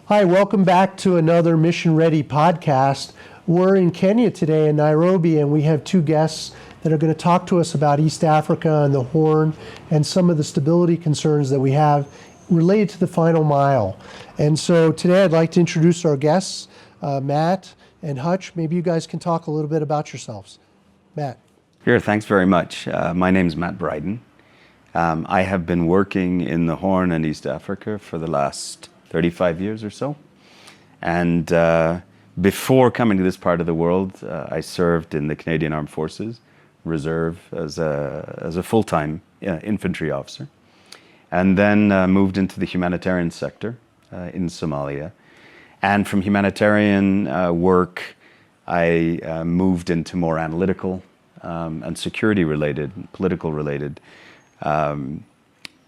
Hi, welcome back to another Mission Ready podcast. We're in Kenya today in Nairobi, and we have two guests that are going to talk to us about East Africa and the Horn and some of the stability concerns that we have related to the final mile. And so today I'd like to introduce our guests, Matt and Hutch. Maybe you guys can talk a little bit about yourselves. Matt. Sure, thanks very much. My name's Matt Bryden. I have been working in the Horn and East Africa for the last 35 years or so. And before coming to this part of the world, I served in the Canadian Armed Forces Reserve as a full-time infantry officer, and then moved into the humanitarian sector in Somalia. And from humanitarian work, I moved into more analytical and security-related, political-related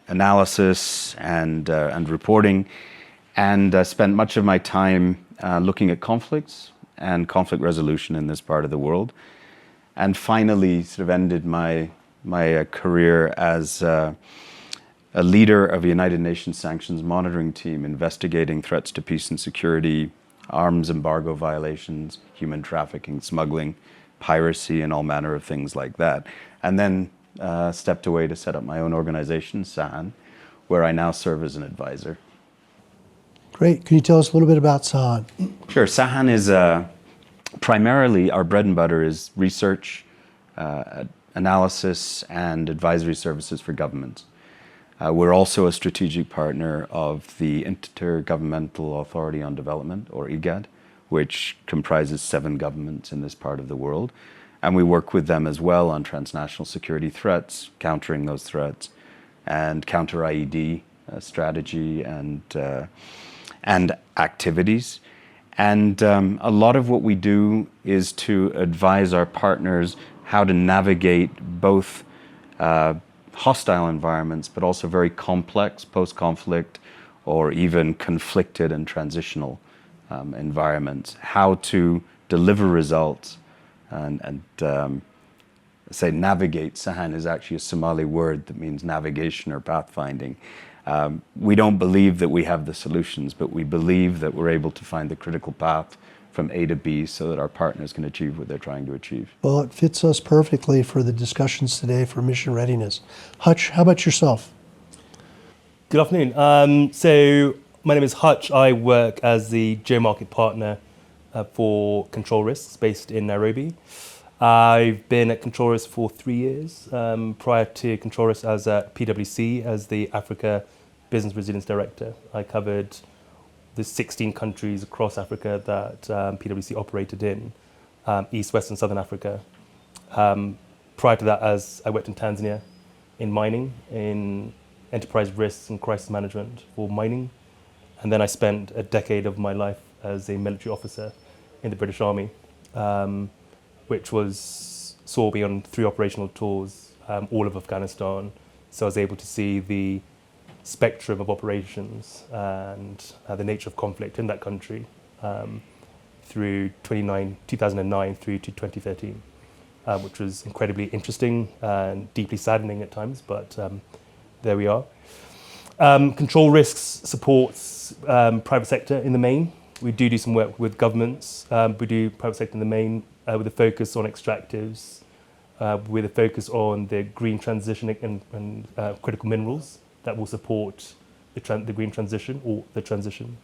analysis and reporting, and spent much of my time looking at conflicts and conflict resolution in this part of the world, and finally sort of ended my career as a leader of a United Nations sanctions monitoring team investigating threats to peace and security, arms embargo violations, human trafficking, smuggling, piracy, and all manner of things like that. And then stepped away to set up my own organization, SAHAN, where I now serve as an advisor. Great. Can you tell us a little bit about SAHAN? Sure. SAHAN is primarily, our bread and butter is research, analysis, and advisory services for governments. We're also a strategic partner of the Intergovernmental Authority on Development, or IGAD, which comprises 7 governments in this part of the world. And we work with them as well on transnational security threats, countering those threats, and counter-IED strategy and activities. And a lot of what we do is to advise our partners how to navigate both hostile environments, but also very complex post-conflict or even conflicted and transitional environments, how to deliver results and say navigate. SAHAN is actually a Somali word that means navigation or pathfinding. We don't believe that we have the solutions, but we believe that we're able to find the critical path from A to B so that our partners can achieve what they're trying to achieve. Well, it fits us perfectly for the discussions today for mission readiness. Hutch, how about yourself? Good afternoon. So my name is Hutch. I work as the geomarket partner for Control Risks based in Nairobi. I've been at Control Risk for 3 years. Prior to Control Risk, I was at PwC as the Africa Business Resilience Director. I covered the 16 countries across Africa that PwC operated in, East, West, and Southern Africa. Prior to that, I worked in Tanzania in mining, in enterprise risks and crisis management for mining. And then I spent a decade of my life as a military officer in the British Army, which saw me on 3 operational tours, all of Afghanistan. So I was able to see the spectrum of operations and the nature of conflict in that country through 2009 through to 2013, which was incredibly interesting and deeply saddening at times, but there we are. Control Risks supports private sector in the main. We do some work with governments. We do private sector in the main with a focus on extractives, with a focus on the green transition and critical minerals that will support the green transition or the transition.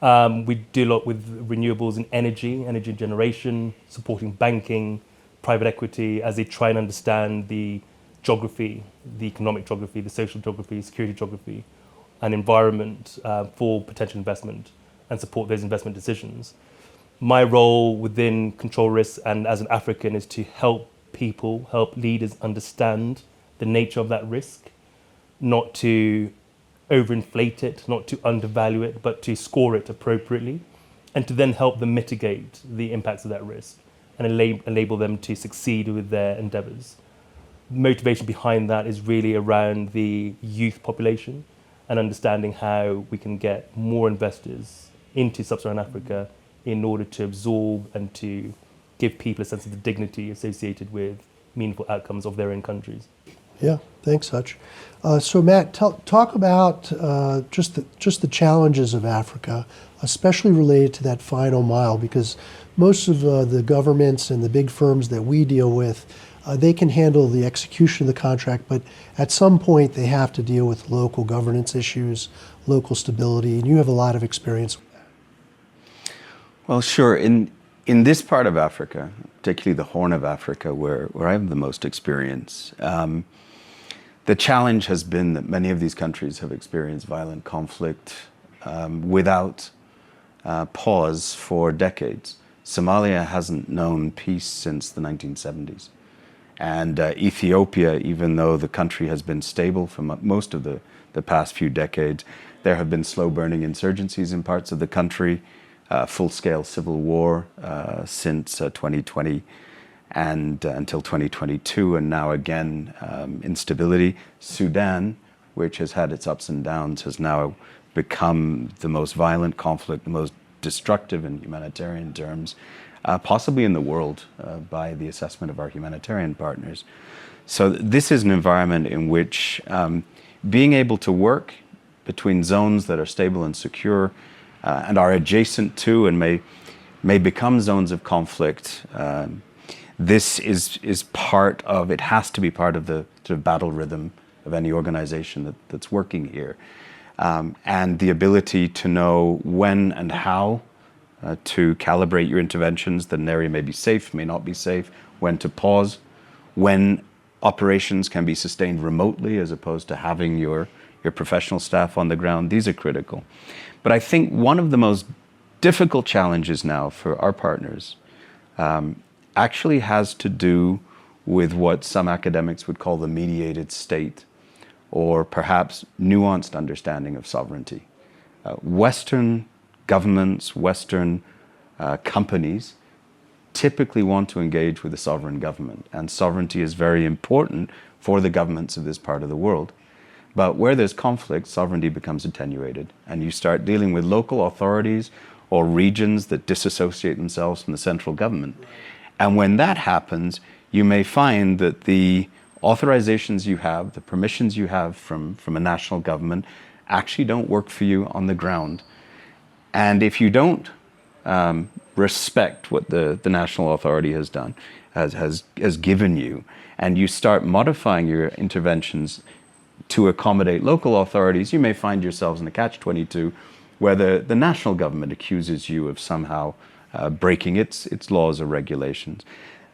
We do a lot with renewables and energy generation, supporting banking, private equity as they try and understand the geography, the economic geography, the social geography, security geography, and environment for potential investment and support those investment decisions. My role within Control Risks and as an African is to help people, help leaders understand the nature of that risk, not to overinflate it, not to undervalue it, but to score it appropriately, and to then help them mitigate the impacts of that risk and enable them to succeed with their endeavors. Motivation behind that is really around the youth population and understanding how we can get more investors into Sub-Saharan Africa in order to absorb and to give people a sense of the dignity associated with meaningful outcomes of their own countries. Yeah, thanks, Hutch. So Matt, talk about just the challenges of Africa, especially related to that final mile, because most of the governments and the big firms that we deal with, they can handle the execution of the contract, but at some point they have to deal with local governance issues, local stability, and you have a lot of experience with that. Well, sure. In this part of Africa, particularly the Horn of Africa, where I have the most experience, the challenge has been that many of these countries have experienced violent conflict without pause for decades. Somalia hasn't known peace since the 1970s. And Ethiopia, even though the country has been stable for most of the past few decades, there have been slow-burning insurgencies in parts of the country, full-scale civil war since 2020 and until 2022, and now again instability. Sudan, which has had its ups and downs, has now become the most violent conflict, the most destructive in humanitarian terms, possibly in the world by the assessment of our humanitarian partners. So this is an environment in which being able to work between zones that are stable and secure and are adjacent to and may become zones of conflict, this is part of, it has to be part of the sort of battle rhythm of any organization that's working here. And the ability to know when and how to calibrate your interventions, that an area may be safe, may not be safe, when to pause, when operations can be sustained remotely as opposed to having your professional staff on the ground. These are critical. But I think one of the most difficult challenges now for our partners actually has to do with what some academics would call the mediated state, or perhaps nuanced understanding of sovereignty. Western governments, Western companies typically want to engage with a sovereign government, and sovereignty is very important for the governments of this part of the world. But where there's conflict, sovereignty becomes attenuated, and you start dealing with local authorities or regions that disassociate themselves from the central government. And when that happens, you may find that the authorizations you have, the permissions you have from a national government actually don't work for you on the ground. And if you don't respect what the national authority has done, has given you, and you start modifying your interventions to accommodate local authorities, you may find yourselves in a catch-22 where the national government accuses you of somehow breaking its laws or regulations.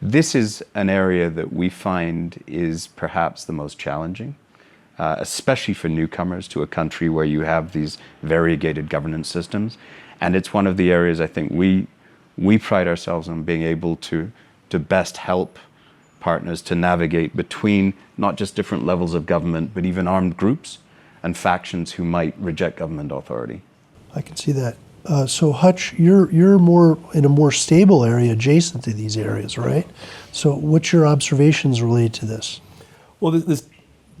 This is an area that we find is perhaps the most challenging, especially for newcomers to a country where you have these variegated governance systems. And it's one of the areas I think we pride ourselves on being able to best help partners to navigate between not just different levels of government, but even armed groups and factions who might reject government authority. I can see that. So Hutch, you're more in a more stable area adjacent to these areas, right? So what's your observations related to this? Well, there's,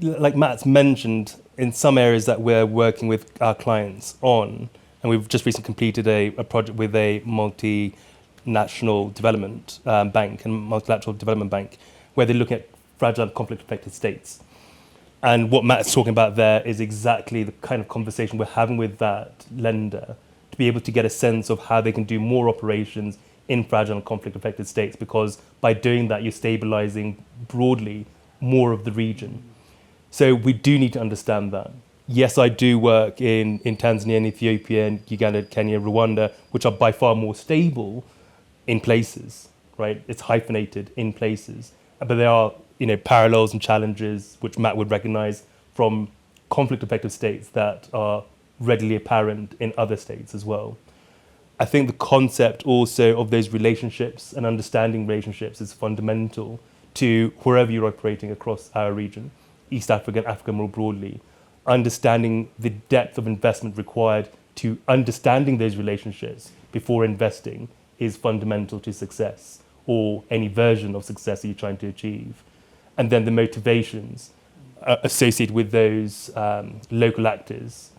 like Matt's mentioned, in some areas that we're working with our clients on, and we've just recently completed a project with a multinational development bank and multilateral development bank, where they're looking at fragile conflict-affected states. And what Matt's talking about there is exactly the kind of conversation we're having with that lender, to be able to get a sense of how they can do more operations in fragile and conflict-affected states, because by doing that, you're stabilizing broadly more of the region. So we do need to understand that. Yes, I do work in Tanzania, and Ethiopia, and Uganda, Kenya, Rwanda, which are by far more stable in places, right? It's hyphenated in places. But there are, parallels and challenges which Matt would recognize from conflict-affected states that are readily apparent in other states as well. I think the concept also of those relationships and understanding relationships is fundamental to wherever you're operating across our region, East Africa and Africa more broadly. Understanding the depth of investment required to understanding those relationships before investing is fundamental to success, or any version of success that you're trying to achieve. And then the motivations associated with those local actors,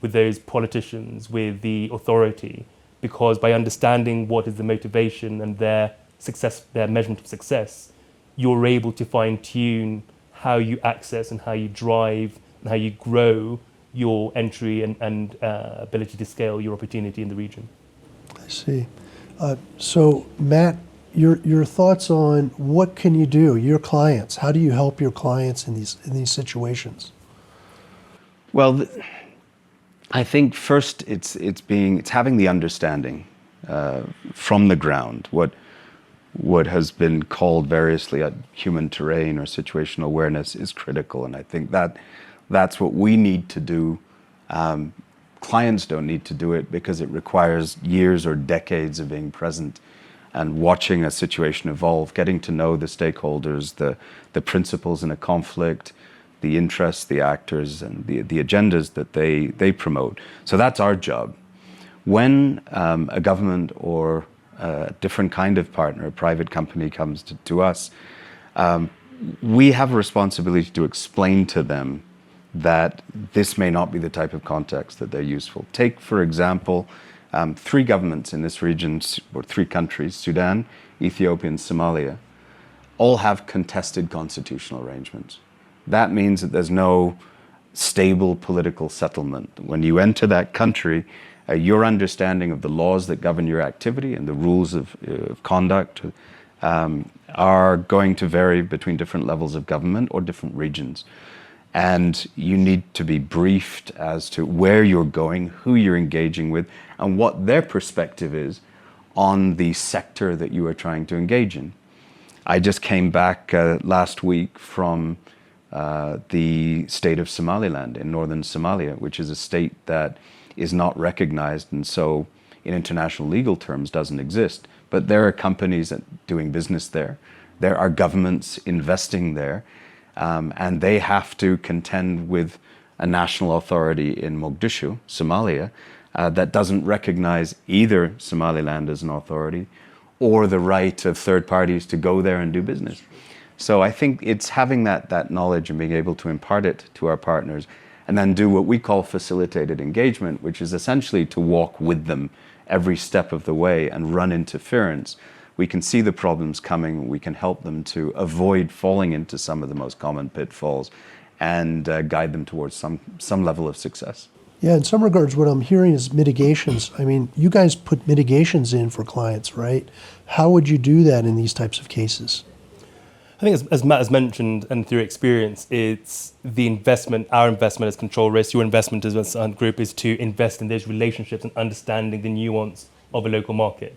with those politicians, with the authority, because by understanding what is the motivation and their success, their measurement of success, you're able to fine-tune how you access and how you drive and how you grow your entry and ability to scale your opportunity in the region. I see. So, Matt, your thoughts on what can you do? Your clients, how do you help your clients in these situations? Well, I think first it's having the understanding from the ground, what has been called variously human terrain or situational awareness is critical, and I think that's what we need to do. Clients don't need to do it because it requires years or decades of being present and watching a situation evolve, getting to know the stakeholders, the principles in a conflict, the interests, the actors, and the agendas that they promote. So that's our job. When a government or a different kind of partner, a private company comes to us, we have a responsibility to explain to them that this may not be the type of context that they're useful. Take, for example, 3 governments in this region, or 3 countries, Sudan, Ethiopia, and Somalia, all have contested constitutional arrangements. That means that there's no stable political settlement. When you enter that country, your understanding of the laws that govern your activity and the rules of conduct are going to vary between different levels of government or different regions. And you need to be briefed as to where you're going, who you're engaging with, and what their perspective is on the sector that you are trying to engage in. I just came back last week from the state of Somaliland in northern Somalia, which is a state that is not recognized and so in international legal terms doesn't exist. But there are companies doing business there. There are governments investing there. And they have to contend with a national authority in Mogadishu, Somalia, that doesn't recognize either Somaliland as an authority or the right of third parties to go there and do business. So I think it's having that knowledge and being able to impart it to our partners and then do what we call facilitated engagement, which is essentially to walk with them every step of the way and run interference. We can see the problems coming, we can help them to avoid falling into some of the most common pitfalls and guide them towards some level of success. Yeah, in some regards, what I'm hearing is mitigations. I mean, you guys put mitigations in for clients, right? How would you do that in these types of cases? I think as Matt has mentioned and through experience, it's the investment, our investment as control risk, your investment as a group is to invest in those relationships and understanding the nuance of a local market.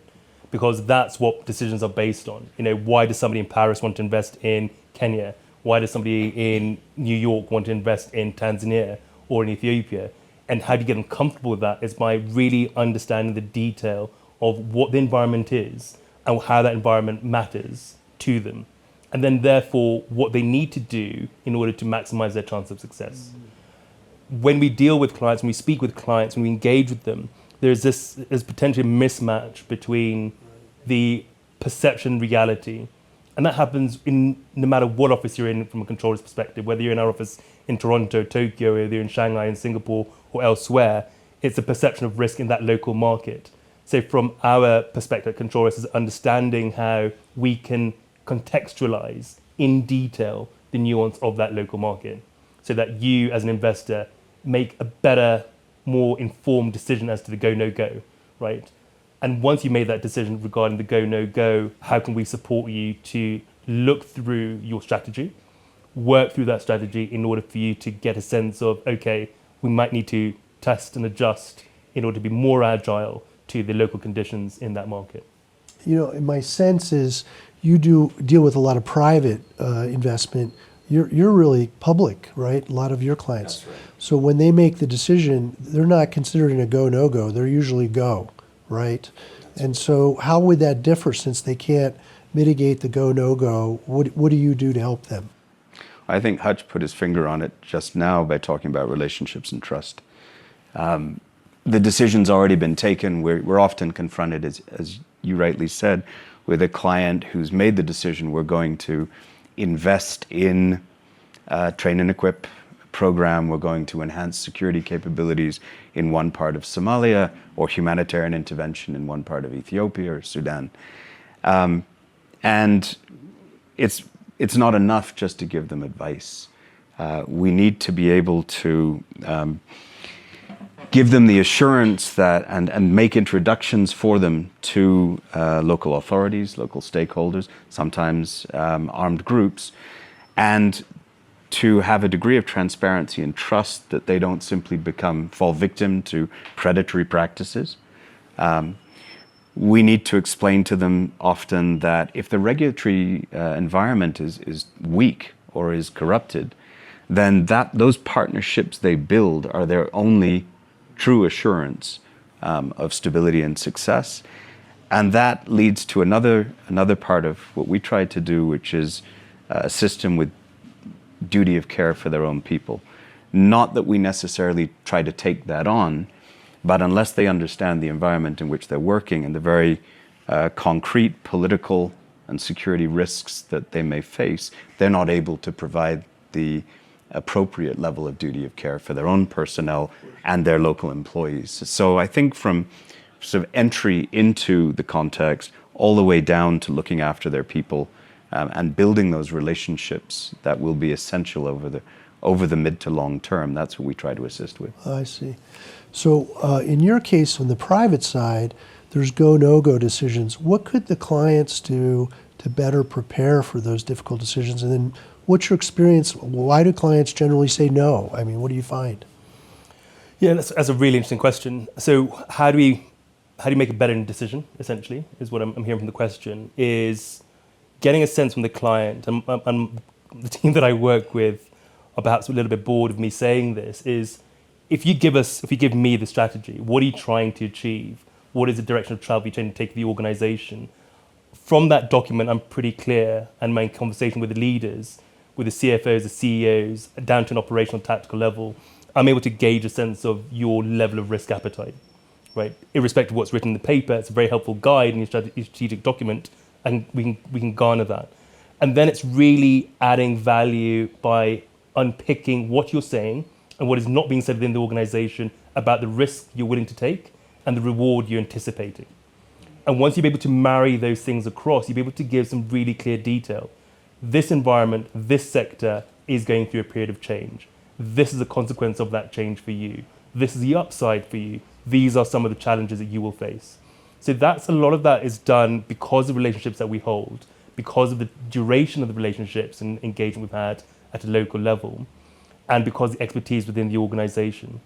Because that's what decisions are based on. You know, why does somebody in Paris want to invest in Kenya? Why does somebody in New York want to invest in Tanzania or in Ethiopia? And how do you get them comfortable with that is by really understanding the detail of what the environment is and how that environment matters to them. And then therefore what they need to do in order to maximize their chance of success. When we deal with clients, when we speak with clients, when we engage with them, there's potentially a mismatch between the perception and reality. And that happens in no matter what office you're in from a controller's perspective, whether you're in our office in Toronto, Tokyo, whether you're in Shanghai, in Singapore, or elsewhere, it's a perception of risk in that local market. So from our perspective at controllers, is understanding how we can contextualize in detail the nuance of that local market so that you as an investor make a better, more informed decision as to the go, no go, right? And once you made that decision regarding the go, no go, how can we support you to look through your strategy, work through that strategy in order for you to get a sense of, okay, we might need to test and adjust in order to be more agile to the local conditions in that market. You know, my sense is you do deal with a lot of private investment. You're really public, right? A lot of your clients. That's right. So when they make the decision, they're not considering a go, no go. They're usually go, right? And so how would that differ since they can't mitigate the go, no go? What do you do to help them? I think Hutch put his finger on it just now by talking about relationships and trust. The decision's already been taken. We're often confronted, as you rightly said, with a client who's made the decision we're going to invest in train and equip program, we're going to enhance security capabilities in one part of Somalia or humanitarian intervention in one part of Ethiopia or Sudan. And it's it's not enough just to give them advice. We need to be able to give them the assurance that, and make introductions for them to local authorities, local stakeholders, sometimes armed groups, and to have a degree of transparency and trust that they don't simply fall victim to predatory practices. We need to explain to them often that if the regulatory environment is weak or is corrupted, then those partnerships they build are their only true assurance of stability and success. And that leads to another part of what we try to do, which is assist them with duty of care for their own people. Not that we necessarily try to take that on, but unless they understand the environment in which they're working and the very concrete political and security risks that they may face, they're not able to provide the appropriate level of duty of care for their own personnel and their local employees. So I think from sort of entry into the context all the way down to looking after their people and building those relationships that will be essential over the mid to long term, that's what we try to assist with. I see. So in your case, on the private side, there's go, no-go decisions. What could the clients do to better prepare for those difficult decisions? And then what's your experience? Why do clients generally say no? I mean, what do you find? Yeah, that's a really interesting question. So how do you make a better decision, essentially, is what I'm hearing from the question, is getting a sense from the client, and the team that I work with are perhaps a little bit bored of me saying this, is if you give me the strategy, what are you trying to achieve? What is the direction of travel you're trying to take the organization? From that document, I'm pretty clear, and my conversation with the leaders, with the CFOs, the CEOs, down to an operational tactical level, I'm able to gauge a sense of your level of risk appetite, right? Irrespective of what's written in the paper, it's a very helpful guide in your strategic document, and we can garner that. And then it's really adding value by unpicking what you're saying and what is not being said within the organization about the risk you're willing to take and the reward you're anticipating. And once you're able to marry those things across, you'll be able to give some really clear detail. This environment, this sector is going through a period of change. This is a consequence of that change for you. This is the upside for you. These are some of the challenges that you will face. So a lot of that is done because of relationships that we hold, because of the duration of the relationships and engagement we've had at a local level, and because of the expertise within the organization.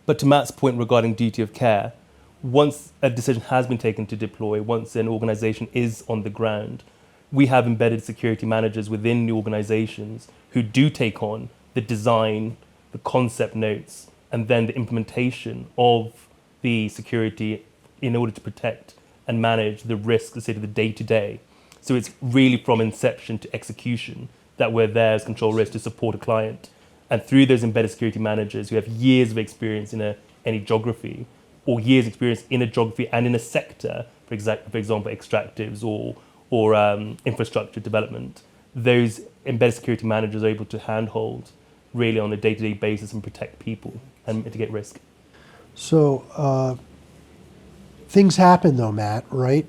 But to Matt's point regarding duty of care, once a decision has been taken to deploy, once an organization is on the ground, we have embedded security managers within the organizations who do take on the design, the concept notes, and then the implementation of the security in order to protect and manage the risks, let's say, to the day-to-day. So it's really from inception to execution that we're there as control risk to support a client. And through those embedded security managers who have years of experience in any geography, or years experience in a geography and in a sector, for example, extractives or infrastructure development, those embedded security managers are able to handhold really on a day-to-day basis and protect people and mitigate risk. So things happen though, Matt, right?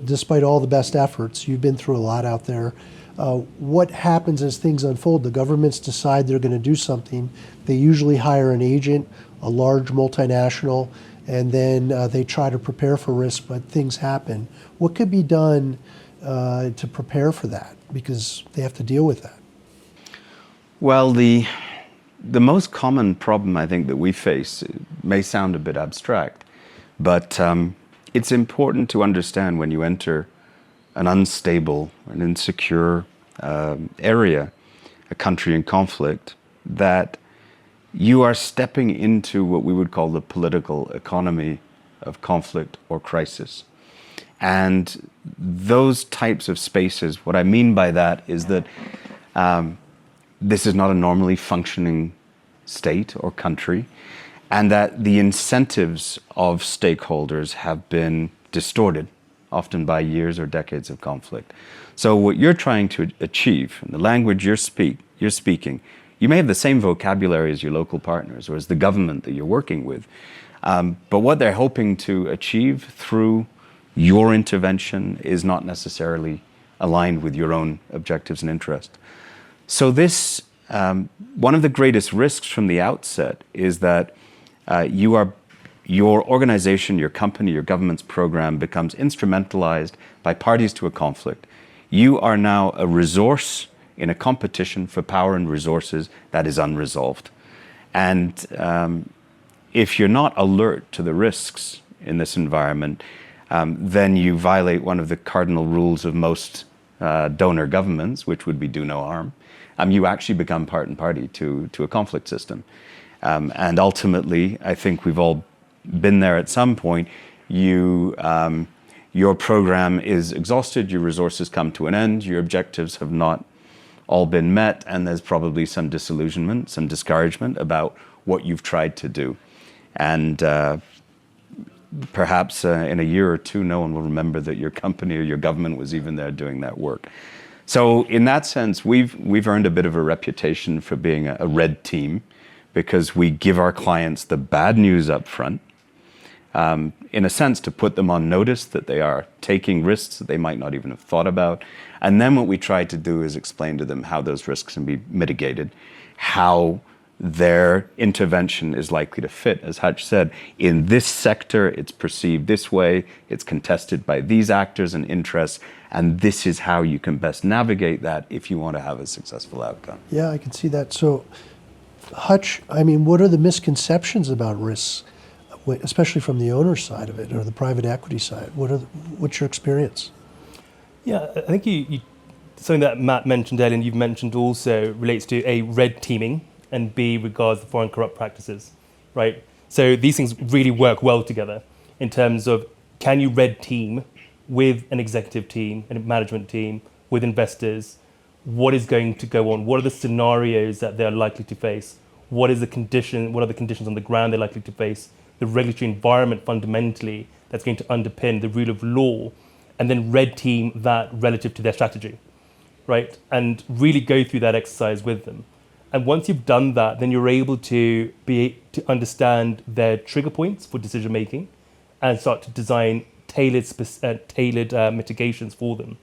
Despite all the best efforts, you've been through a lot out there. What happens as things unfold? The governments decide they're going to do something. They usually hire an agent, a large multinational, and then they try to prepare for risk, but things happen. What could be done to prepare for that? Because they have to deal with that. Well, the most common problem I think that we face may sound a bit abstract, but it's important to understand when you enter an unstable, an insecure area, a country in conflict, that you are stepping into what we would call the political economy of conflict or crisis. And those types of spaces, what I mean by that is that this is not a normally functioning state or country, and that the incentives of stakeholders have been distorted, often by years or decades of conflict. So what you're trying to achieve, in the language you're speaking, you may have the same vocabulary as your local partners or as the government that you're working with, but what they're hoping to achieve through your intervention is not necessarily aligned with your own objectives and interests. So this, one of the greatest risks from the outset is that your organization, your company, your government's program becomes instrumentalized by parties to a conflict. You are now a resource in a competition for power and resources that is unresolved. And if you're not alert to the risks in this environment, then you violate one of the cardinal rules of most donor governments, which would be do no harm. You actually become part and party to a conflict system. And ultimately, I think we've all been there at some point. Your program is exhausted, your resources come to an end, your objectives have not all been met, and there's probably some disillusionment, some discouragement about what you've tried to do. And perhaps in a year or two, no one will remember that your company or your government was even there doing that work. So in that sense, we've earned a bit of a reputation for being a red team, because we give our clients the bad news up front, in a sense to put them on notice that they are taking risks that they might not even have thought about. And then what we try to do is explain to them how those risks can be mitigated, how their intervention is likely to fit. As Hutch said, in this sector, it's perceived this way, it's contested by these actors and interests, and this is how you can best navigate that if you want to have a successful outcome. Yeah, I can see that. So, Hutch, I mean, what are the misconceptions about risks, especially from the owner side of it or the private equity side? What's your experience? Yeah, I think you something that Matt mentioned earlier and you've mentioned also relates to A, red teaming, and B, regards to foreign corrupt practices, right? So these things really work well together in terms of, can you red team with an executive team and a management team, with investors? What is going to go on? What are the scenarios that they're likely to face? What are the conditions on the ground they're likely to face? The regulatory environment fundamentally that's going to underpin the rule of law, and then red team that relative to their strategy, right? And really go through that exercise with them. And once you've done that, then you're able to understand their trigger points for decision making and start to design tailored mitigations for them.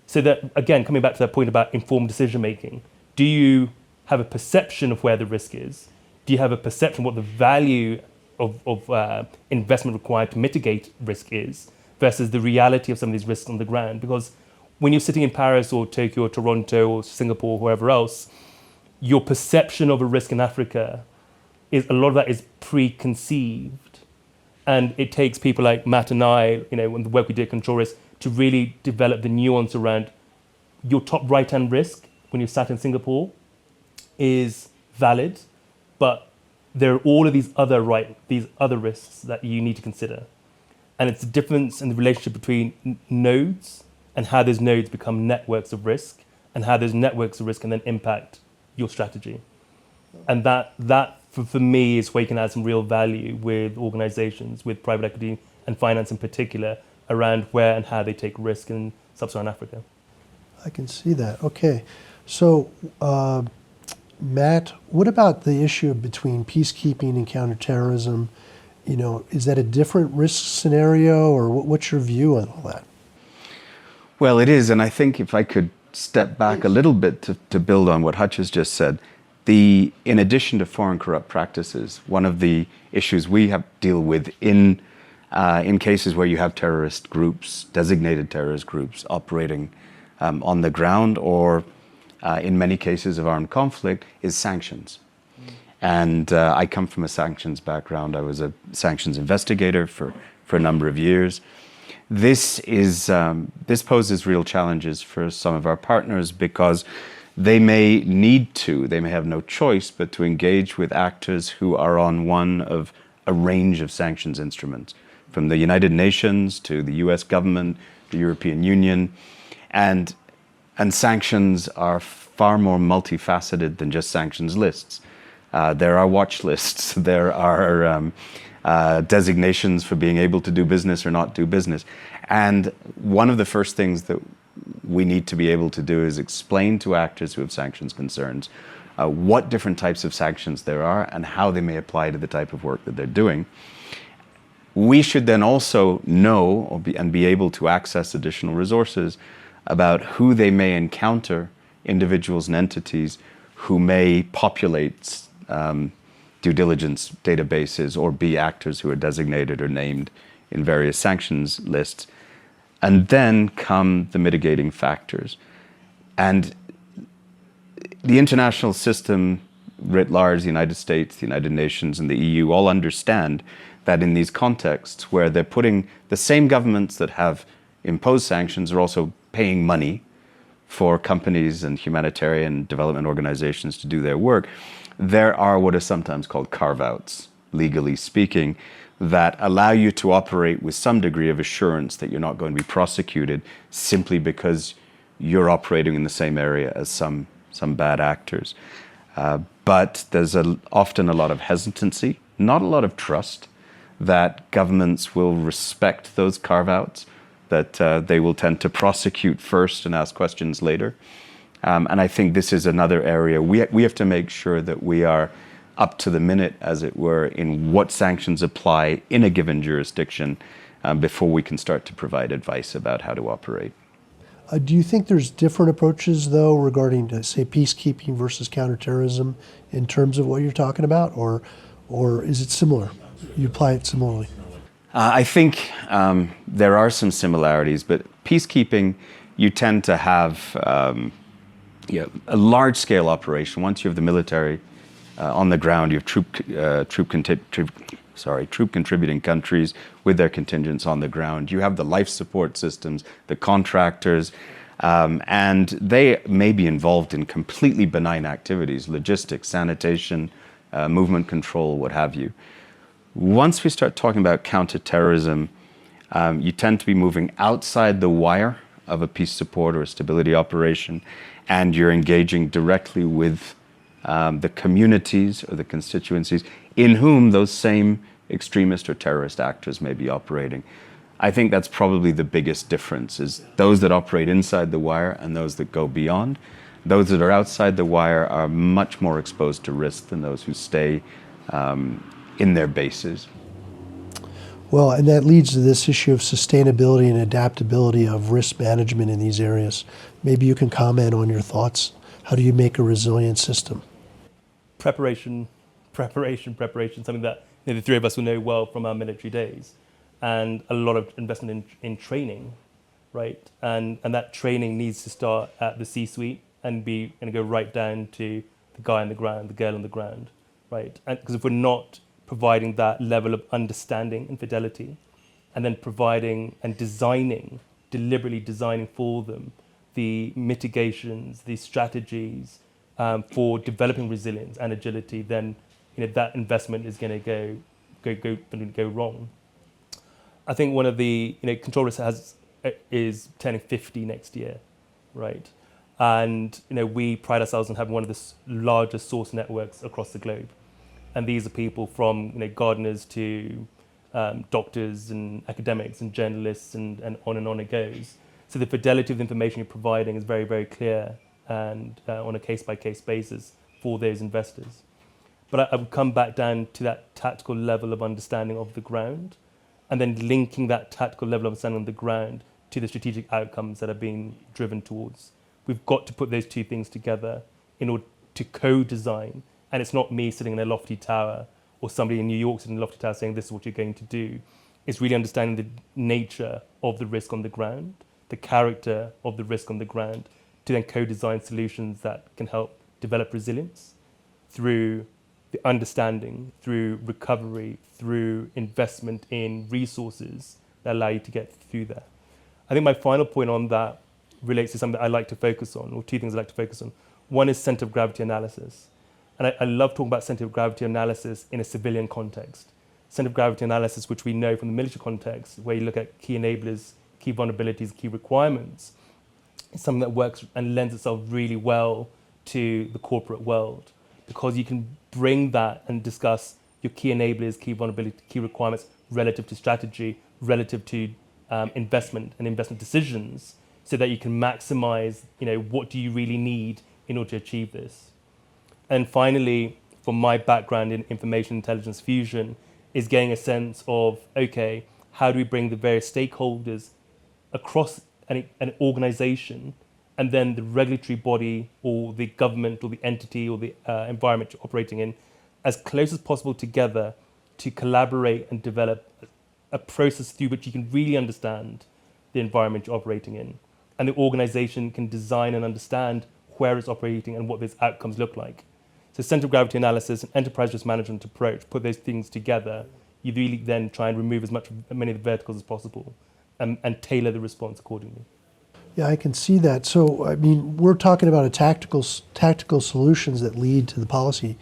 So that, again, coming back to that point about informed decision making, do you have a perception of where the risk is? Do you have a perception what the value of investment required to mitigate risk is versus the reality of some of these risks on the ground? Because when you're sitting in Paris or Tokyo or Toronto or Singapore or wherever else, your perception of a risk in Africa is a lot of that is preconceived, and it takes people like Matt and I, when the work we did at Control Risk, to really develop the nuance around your top right-hand risk when you're sat in Singapore is valid, but there are all of these other risks that you need to consider, and it's the difference in the relationship between nodes and how those nodes become networks of risk, and how those networks of risk can then impact your strategy. And that for me is where you can add some real value with organizations, with private equity and finance in particular, around where and how they take risk in Sub-Saharan Africa. I can see that. Okay. So, Matt, what about the issue between peacekeeping and counterterrorism? Is that a different risk scenario, or what's your view on all that? Well, it is, and I think if I could step back a little bit to build on what Hutch has just said, in addition to foreign corrupt practices, one of the issues we have to deal with in cases where you have terrorist groups, designated terrorist groups operating on the ground, or in many cases of armed conflict, is sanctions. And I come from a sanctions background. I was a sanctions investigator for a number of years. This poses real challenges for some of our partners, because they may have no choice but to engage with actors who are on one of a range of sanctions instruments, from the United Nations to the US government, the European Union, and sanctions are far more multifaceted than just sanctions lists. There are watch lists, there are designations for being able to do business or not do business. And one of the first things that we need to be able to do is explain to actors who have sanctions concerns what different types of sanctions there are and how they may apply to the type of work that they're doing. We should then also know and be able to access additional resources about who they may encounter, individuals and entities who may populate due diligence databases or be actors who are designated or named in various sanctions lists. And then come the mitigating factors. And the international system writ large, the United States, the United Nations, and the EU all understand that in these contexts where they're putting the same governments that have imposed sanctions are also paying money for companies and humanitarian development organizations to do their work, there are what are sometimes called carve-outs, legally speaking, that allow you to operate with some degree of assurance that you're not going to be prosecuted simply because you're operating in the same area as some bad actors. But there's often a lot of hesitancy, not a lot of trust that governments will respect those carve-outs, that they will tend to prosecute first and ask questions later. And I think this is another area we have to make sure that we are up to the minute, as it were, in what sanctions apply in a given jurisdiction before we can start to provide advice about how to operate. Do you think there's different approaches, though, regarding, say, peacekeeping versus counterterrorism in terms of what you're talking about, or is it similar? You apply it similarly? I think there are some similarities, but peacekeeping, you tend to have a large-scale operation. Once you have the military on the ground, you have troop contributing countries with their contingents on the ground. You have the life support systems, the contractors, and they may be involved in completely benign activities, logistics, sanitation, movement control, what have you. Once we start talking about counterterrorism, you tend to be moving outside the wire of a peace support or a stability operation, and you're engaging directly with the communities or the constituencies in whom those same extremist or terrorist actors may be operating. I think that's probably the biggest difference, is those that operate inside the wire and those that go beyond. Those that are outside the wire are much more exposed to risk than those who stay in their bases. Well, and that leads to this issue of sustainability and adaptability of risk management in these areas. Maybe you can comment on your thoughts. How do you make a resilient system? Preparation, something that the three of us will know well from our military days, and a lot of investment in training, right? And that training needs to start at the C-suite and go right down to the guy on the ground, the girl on the ground, right? And because if we're not providing that level of understanding and fidelity, and then providing and deliberately designing for them the mitigations, the strategies for developing resilience and agility, then that investment is going to go wrong. I think one of the control risk is turning 50 next year, right? And we pride ourselves on having one of the largest source networks across the globe. And these are people from gardeners to doctors and academics and journalists and on it goes. So the fidelity of the information you're providing is very, very clear and on a case-by-case basis for those investors. But I would come back down to that tactical level of understanding of the ground, and then linking that tactical level of understanding on the ground to the strategic outcomes that are being driven towards. We've got to put those two things together in order to co-design. And it's not me sitting in a lofty tower or somebody in New York sitting in a lofty tower saying this is what you're going to do. It's really understanding the nature of the risk on the ground, the character of the risk on the ground, to then co-design solutions that can help develop resilience through the understanding, through recovery, through investment in resources that allow you to get through that. I think my final point on that relates to something that I like to focus on, or two things I like to focus on. One is center of gravity analysis. And I love talking about center of gravity analysis in a civilian context. Center of gravity analysis, which we know from the military context, where you look at key enablers, key vulnerabilities, key requirements, is something that works and lends itself really well to the corporate world, because you can bring that and discuss your key enablers, key vulnerabilities, key requirements relative to strategy, relative to investment and investment decisions, so that you can maximize, what do you really need in order to achieve this. And finally, from my background in information intelligence fusion, is getting a sense of, okay, how do we bring the various stakeholders across an organization, and then the regulatory body or the government or the entity or the environment you're operating in as close as possible together to collaborate and develop a process through which you can really understand the environment you're operating in. And the organization can design and understand where it's operating and what those outcomes look like. So center of gravity analysis and enterprise risk management approach, put those things together, you really then try and remove as many of the verticals as possible and tailor the response accordingly. Yeah, I can see that. So, I mean, we're talking about tactical solutions that lead to the policy.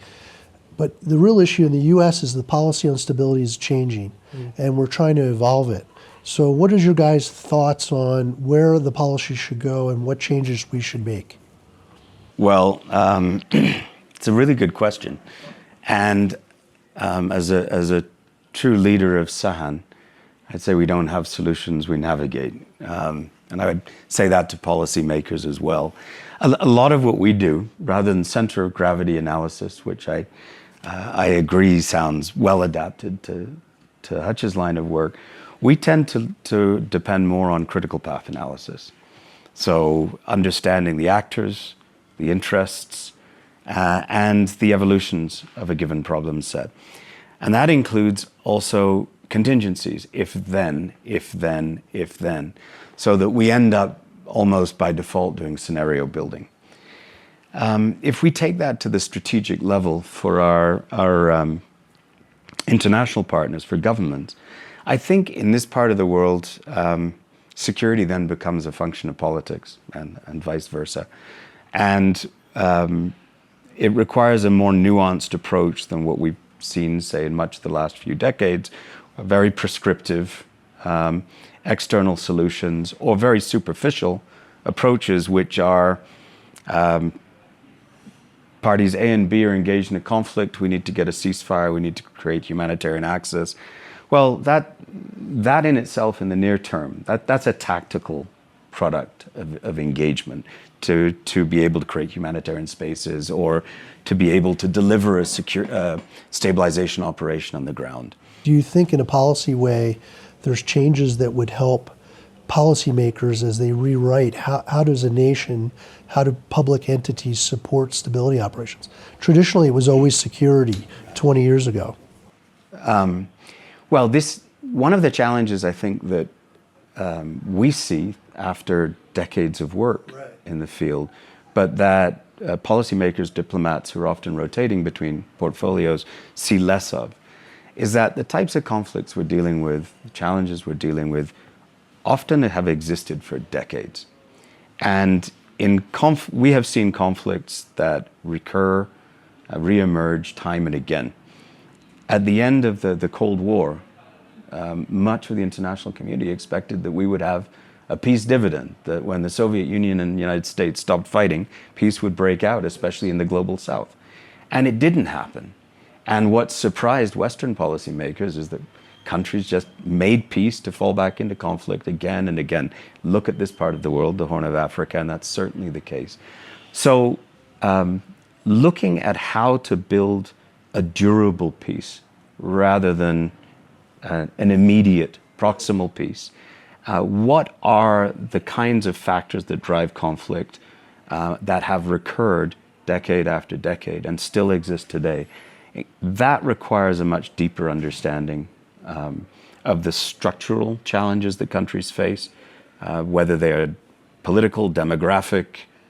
But the real issue in the U.S. is the policy on stability is changing, and we're trying to evolve it. So what is your guys' thoughts on where the policy should go and what changes we should make? Well, it's a really good question. And as a true leader of Sahan, I'd say we don't have solutions, we navigate. And I would say that to policymakers as well. A lot of what we do, rather than center of gravity analysis, which I agree sounds well adapted to Hutch's line of work, we tend to depend more on critical path analysis. So understanding the actors, the interests, and the evolutions of a given problem set. And that includes also contingencies, if then, so that we end up almost by default doing scenario building. If we take that to the strategic level for our international partners, for governments, I think in this part of the world, security then becomes a function of politics and vice versa. And it requires a more nuanced approach than what we've seen, say, in much of the last few decades, very prescriptive external solutions or very superficial approaches which are parties A and B are engaged in a conflict, we need to get a ceasefire, we need to create humanitarian access. Well, that in itself in the near term, that's a tactical product of engagement to be able to create humanitarian spaces or to be able to deliver a secure stabilization operation on the ground. Do you think in a policy way there's changes that would help policymakers as they rewrite how does a nation, how do public entities support stability operations? Traditionally, it was always security 20 years ago. Well, one of the challenges I think that we see after decades of work in the field, but that policymakers, diplomats who are often rotating between portfolios see less of, is that the types of conflicts we're dealing with, the challenges we're dealing with, often have existed for decades. And we have seen conflicts that recur, reemerge time and again. At the end of the Cold War, much of the international community expected that we would have a peace dividend, that when the Soviet Union and the United States stopped fighting, peace would break out, especially in the global South. And it didn't happen. And what surprised Western policymakers is that countries just made peace to fall back into conflict again and again. Look at this part of the world, the Horn of Africa, and that's certainly the case. So looking at how to build a durable peace rather than an immediate proximal peace, what are the kinds of factors that drive conflict that have recurred decade after decade and still exist today? That requires a much deeper understanding of the structural challenges that countries face, whether they are political, demographic,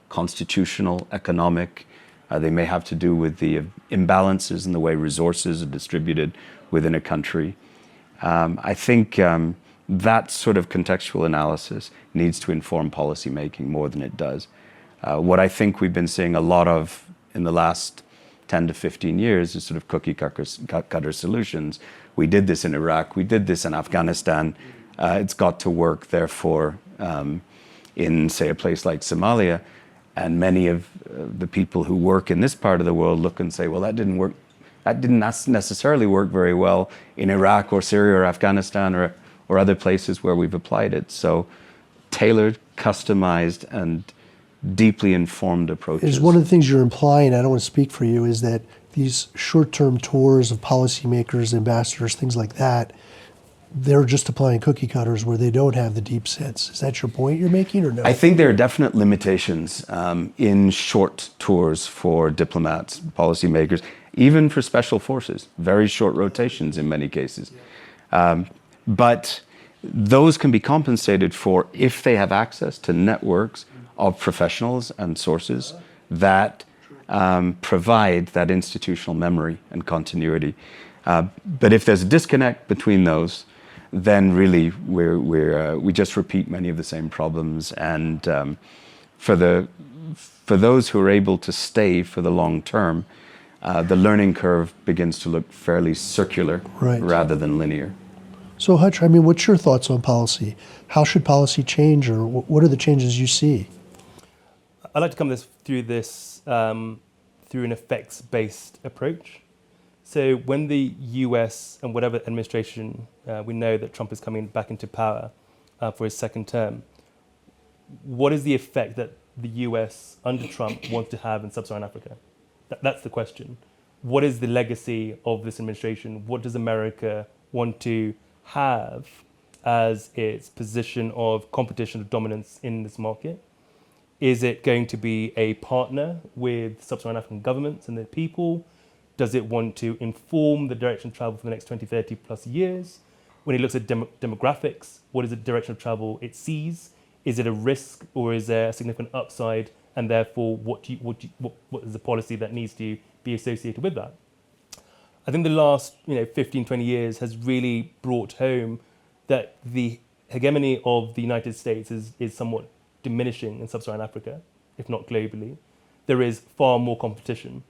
constitutional, economic. They may have to do with the imbalances in the way resources are distributed within a country. I think that sort of contextual analysis needs to inform policymaking more than it does. What I think we've been seeing a lot of in the last 10 to 15 years is sort of cookie cutter solutions. We did this in Iraq, we did this in Afghanistan, it's got to work, therefore, in, say, a place like Somalia. And many of the people who work in this part of the world look and say, well, that didn't work. That didn't necessarily work very well in Iraq or Syria or Afghanistan or other places where we've applied it. So tailored, customized, and deeply informed approaches. Is one of the things you're implying, I don't want to speak for you, is that these short-term tours of policymakers, ambassadors, things like that, they're just applying cookie cutters where they don't have the deep sets. Is that your point you're making, or no? I think there are definite limitations in short tours for diplomats, policymakers, even for special forces, very short rotations in many cases. But those can be compensated for if they have access to networks of professionals and sources that provide that institutional memory and continuity. But if there's a disconnect between those, then really we just repeat many of the same problems. And for those who are able to stay for the long term, the learning curve begins to look fairly circular rather than linear. So Hutch, I mean, what's your thoughts on policy? How should policy change, or what are the changes you see? I'd like to come through an effects-based approach. So when the US and whatever administration, we know that Trump is coming back into power for his second term, what is the effect that the US under Trump wants to have in Sub-Saharan Africa? That's the question. What is the legacy of this administration? What does America want to have as its position of competition of dominance in this market? Is it going to be a partner with Sub-Saharan African governments and their people? Does it want to inform the direction of travel for the next 20, 30 plus years? When it looks at demographics, what is the direction of travel it sees? Is it a risk, or is there a significant upside? And therefore, what is the policy that needs to be associated with that? I think the last 15, 20 years has really brought home that the hegemony of the United States is somewhat diminishing in Sub-Saharan Africa, if not globally. There is far more competition.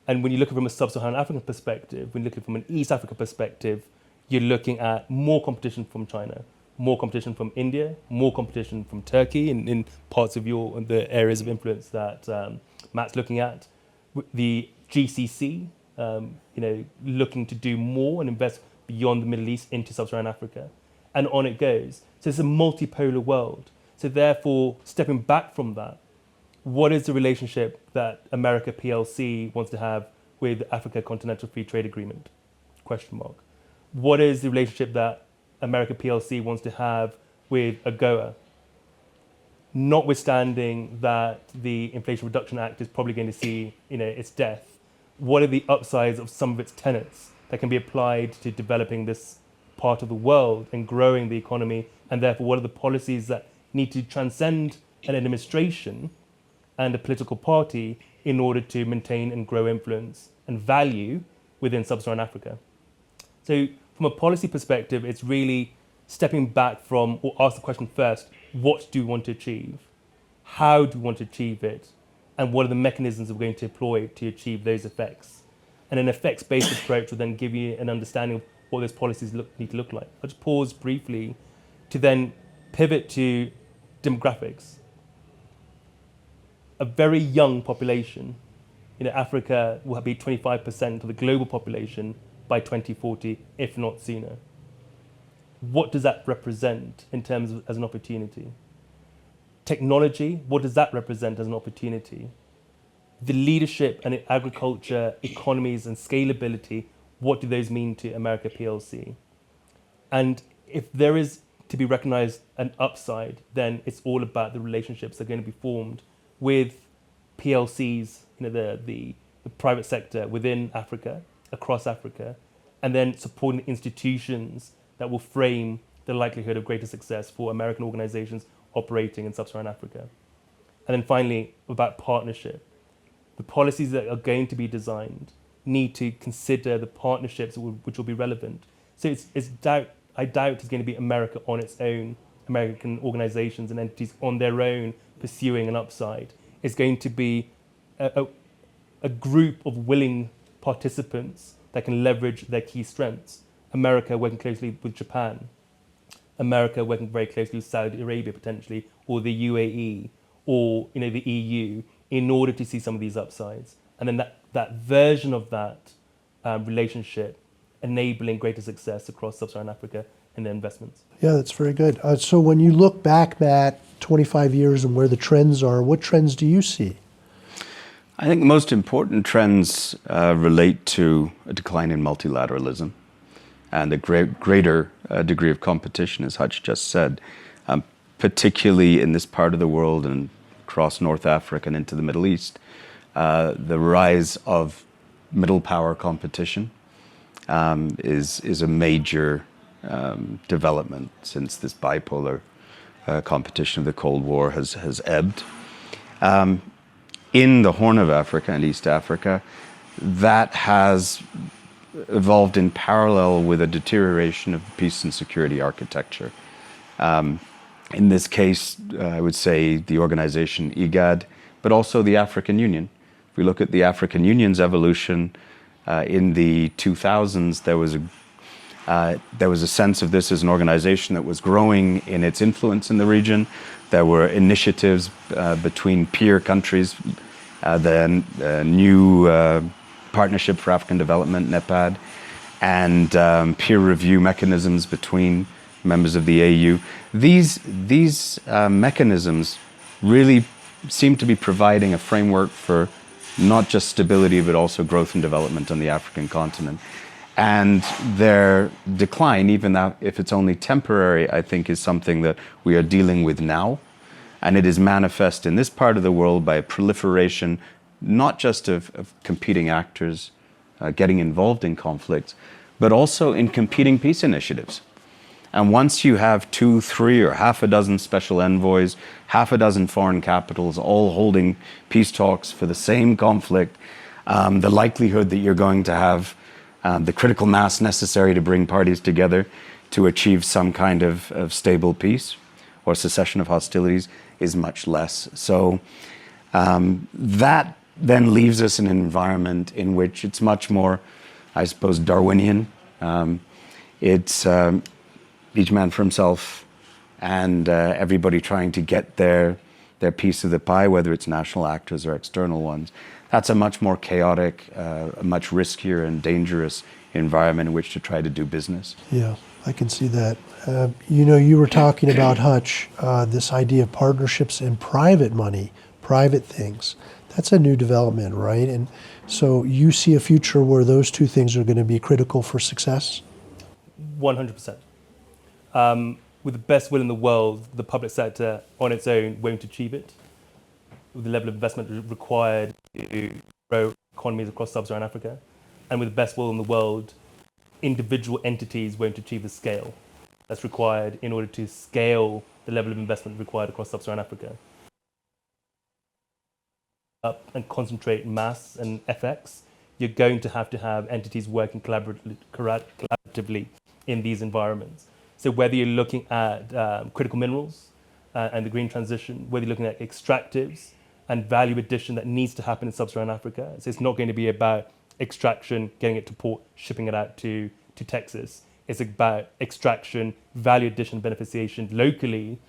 And when you look at it from a Sub-Saharan African perspective, when you look at it from an East Africa perspective, you're looking at more competition from China, more competition from India, more competition from Turkey in parts of the areas of influence that Matt's looking at. The GCC, looking to do more and invest beyond the Middle East into Sub-Saharan Africa. And on it goes. So it's a multipolar world. So therefore, stepping back from that, what is the relationship that America PLC wants to have with Africa Continental Free Trade Agreement? Question mark. What is the relationship that America PLC wants to have with AGOA? Notwithstanding that the Inflation Reduction Act is probably going to see its death, what are the upsides of some of its tenets that can be applied to developing this part of the world and growing the economy? And therefore, what are the policies that need to transcend an administration and a political party in order to maintain and grow influence and value within Sub-Saharan Africa? So from a policy perspective, it's really stepping back from, or ask the question first, what do we want to achieve? How do we want to achieve it? And what are the mechanisms we're going to employ to achieve those effects? And an effects-based approach will then give you an understanding of what those policies need to look like. I'll just pause briefly to then pivot to demographics. A very young population. Africa will be 25% of the global population by 2040, if not sooner. What does that represent in terms of as an opportunity? Technology, what does that represent as an opportunity? The leadership and agriculture, economies and scalability, what do those mean to America PLC? And if there is to be recognized an upside, then it's all about the relationships that are going to be formed with PLCs, the private sector within Africa, across Africa, and then supporting the institutions that will frame the likelihood of greater success for American organizations operating in Sub-Saharan Africa. And then finally, about partnership. The policies that are going to be designed need to consider the partnerships which will be relevant. So I doubt it's going to be America on its own, American organizations and entities on their own pursuing an upside. It's going to be a group of willing participants that can leverage their key strengths. America working closely with Japan, America working very closely with Saudi Arabia potentially, or the UAE, or the EU, in order to see some of these upsides. And then that version of that relationship enabling greater success across Sub-Saharan Africa and their investments. Yeah, that's very good. So when you look back, Matt, 25 years and where the trends are, what trends do you see? I think the most important trends relate to a decline in multilateralism. and a greater degree of competition, as Hutch just said, particularly in this part of the world and across North Africa and into the Middle East. The rise of middle power competition is a major development since this bipolar competition of the Cold War has ebbed. In the Horn of Africa and East Africa, that has evolved in parallel with a deterioration of peace and security architecture. In this case, I would say the organization IGAD, but also the African Union. If we look at the African Union's evolution in the 2000s, there was a sense of this as an organization that was growing in its influence in the region. There were initiatives between peer countries, the new Partnership for African Development, NEPAD, and peer review mechanisms between members of the AU. These mechanisms really seem to be providing a framework for not just stability, but also growth and development on the African continent. And their decline, even if it's only temporary, I think is something that we are dealing with now. And it is manifest in this part of the world by a proliferation, not just of competing actors getting involved in conflicts, but also in competing peace initiatives. And once you have 2, 3, or half a dozen special envoys, half a dozen foreign capitals all holding peace talks for the same conflict, the likelihood that you're going to have the critical mass necessary to bring parties together to achieve some kind of stable peace or cessation of hostilities is much less. So that then leaves us in an environment in which it's much more, I suppose, Darwinian. It's each man for himself, and everybody trying to get their piece of the pie, whether it's national actors or external ones. That's a much more chaotic, a much riskier and dangerous environment in which to try to do business. Yeah, I can see that. You were talking about, Hutch, this idea of partnerships and private money, private things. That's a new development, right? And so you see a future where those two things are going to be critical for success? 100%. With the best will in the world, the public sector on its own won't achieve it. With the level of investment required to grow economies across Sub-Saharan Africa, and with the best will in the world, individual entities won't achieve the scale that's required in order to scale the level of investment required across Sub-Saharan Africa. Up and concentrate mass and FX, you're going to have entities working collaboratively in these environments. So whether you're looking at critical minerals and the green transition, whether you're looking at extractives and value addition that needs to happen in Sub-Saharan Africa, so it's not going to be about extraction, getting it to port, shipping it out to Texas. It's about extraction, value addition, beneficiation locally,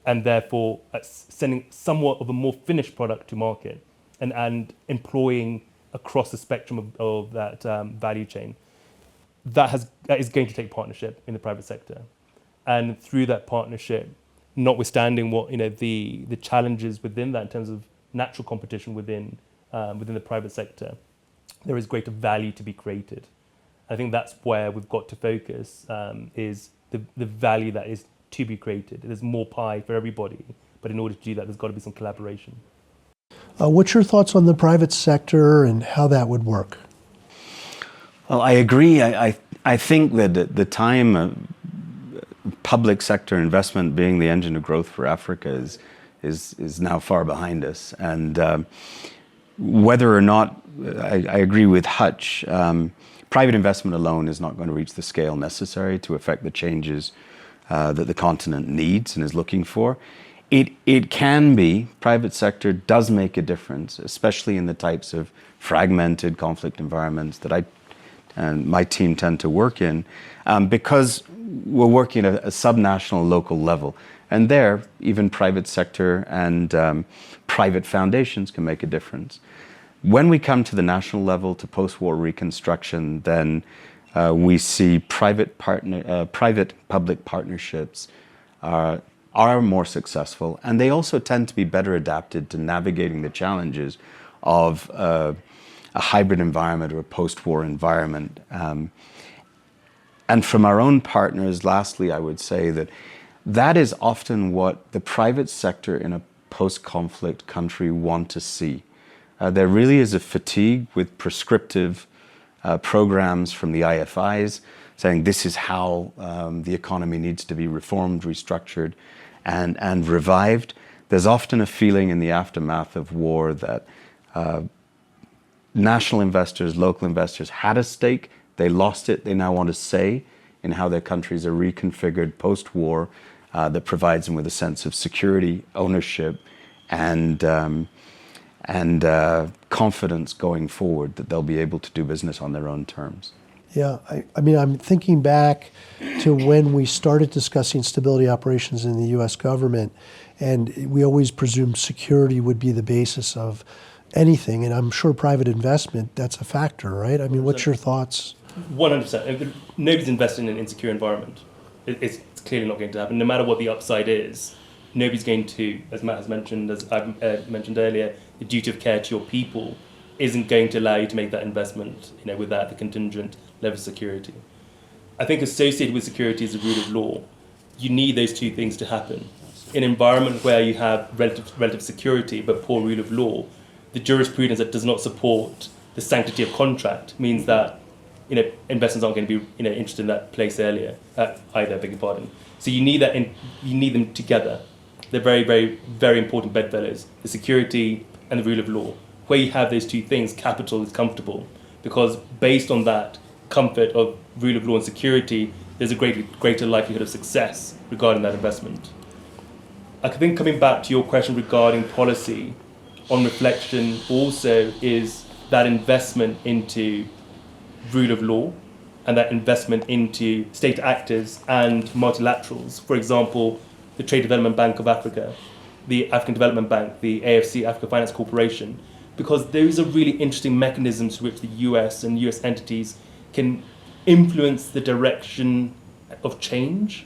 and therefore sending somewhat of a more finished product to market and employing across the spectrum of that value chain. That is going to take partnership in the private sector. And through that partnership, notwithstanding what the challenges within that in terms of natural competition within the private sector, there is greater value to be created. I think that's where we've got to focus, is the value that is to be created. There's more pie for everybody, but in order to do that, there's got to be some collaboration. What's your thoughts on the private sector and how that would work? Well, I agree. I think that at the time public sector investment being the engine of growth for Africa is now far behind us. And whether or not, I agree with Hutch, private investment alone is not going to reach the scale necessary to affect the changes that the continent needs and is looking for. It can be, private sector does make a difference, especially in the types of fragmented conflict environments that I and my team tend to work in, because we're working at a subnational local level. And there, even private sector and private foundations can make a difference. When we come to the national level, to post-war reconstruction, then we see private-public partnerships are more successful, and they also tend to be better adapted to navigating the challenges of a hybrid environment or a post-war environment. And from our own partners, lastly, I would say that that is often what the private sector in a post-conflict country want to see. There really is a fatigue with prescriptive programs from the IFIs saying this is how the economy needs to be reformed, restructured, and revived. There's often a feeling in the aftermath of war that national investors, local investors had a stake, they lost it, they now want a say in how their countries are reconfigured post-war that provides them with a sense of security, ownership, and confidence going forward that they'll be able to do business on their own terms. Yeah, I mean, I'm thinking back to when we started discussing stability operations in the U.S. government, and we always presumed security would be the basis of anything, and I'm sure private investment, that's a factor, right? I mean, what's your thoughts? 100%. Nobody's investing in an insecure environment. It's clearly not going to happen. No matter what the upside is, nobody's going to, as Matt has mentioned, as I've mentioned earlier, the duty of care to your people isn't going to allow you to make that investment, without the contingent level of security. I think associated with security is the rule of law. You need those two things to happen. In an environment where you have relative security but poor rule of law, the jurisprudence that does not support the sanctity of contract means that investors aren't going to be interested in that place either. Beg your pardon. So you need you need them together. They're very, very, very important bedfellows. The security and the rule of law. Where you have those two things, capital is comfortable, because based on that comfort of rule of law and security, there's a greater likelihood of success regarding that investment. I think coming back to your question regarding policy, on reflection also is that investment into rule of law and that investment into state actors and multilaterals. For example, the Trade Development Bank of Africa, the African Development Bank, the AFC, Africa Finance Corporation, because those are really interesting mechanisms through which the US and US entities can influence the direction of change,